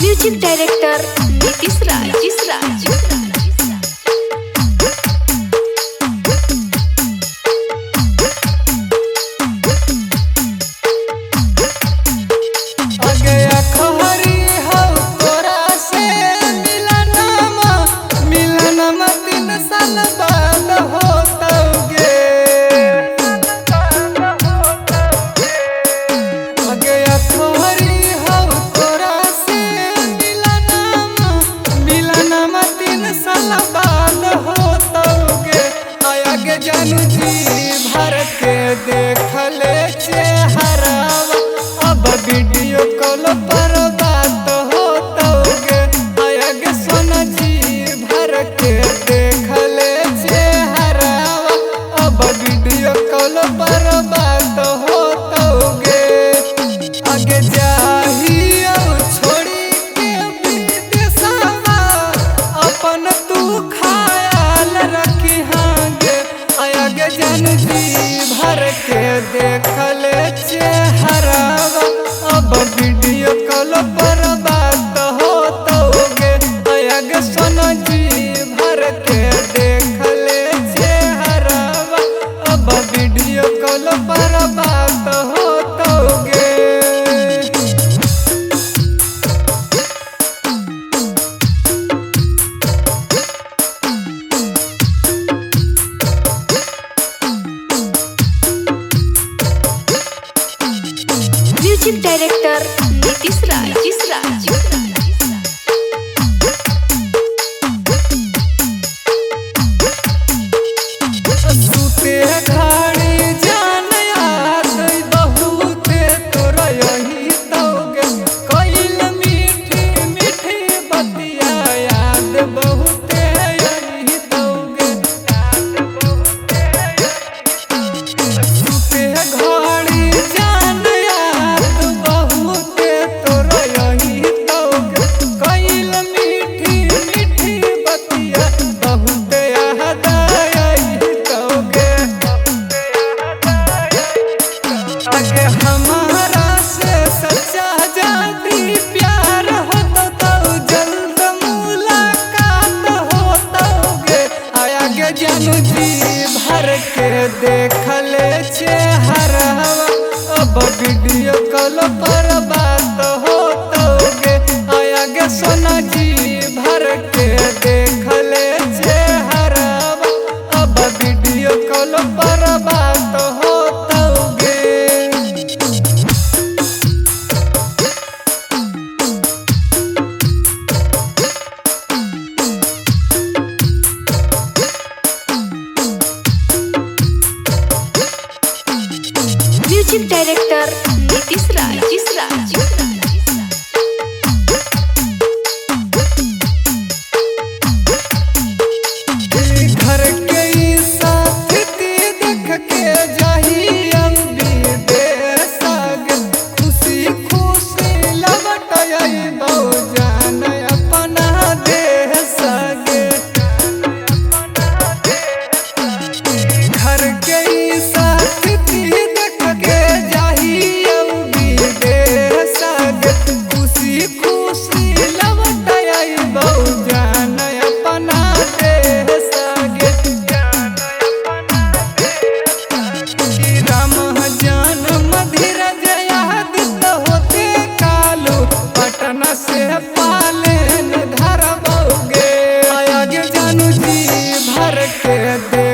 Music director Nitish राज। जानू जी भर के देख ले चेहरावा अब वीडियो कॉल पर बात होतोगे। आगे सोना जी भर के देख ले चेहरावा अब वीडियो कॉल पर बात होतोगे। आगे जाहियो छोड़ी के विदेशवा अपन तू ख्याल रखी हांगे। आगे जानू जी भर के देख ले चेहरावा अब वीडियो कॉल पर बात होतोगे। आगे सोना जी भर के देख ले चेहरावा अब वीडियो कॉल पर बात होतोगे। म्यूजिक डायरेक्टर नीतीश राज। सुते घड़ी जान याद बहुते तोरा यही तोगे। कइल मीठी मीठी बतिया याद बहुते यही तोगे। सुते घड़ी जान याद बहुते तोरा यही तोगे। कइल मीठी मीठी बतिया बहुते याद आगे हमारा से सच्चा जाती प्यार होता तो जल्द मुलाकात होतोगे। आगे जानू जी भर के देख ले चेहरावा अब वीडियो कॉल पर बात होतोगे। आगे सोना जी भर के देख ले चेहरावा अब वीडियो कॉल पर बात होतोगे। म्यूजिक डायरेक्टर नीतीश राज। घर के साथ देख के जाही विदेश खुशी खुशी लौट आई बहु जान अपना देश गे। घर के साथ देख के जाही विदेश खुशी खुशी लौट आई बहु जान अपना देश गे। राम जान मधिर जयाद होते कालू पटना से पाले धरबोगे। आगे जानू जी भर के दे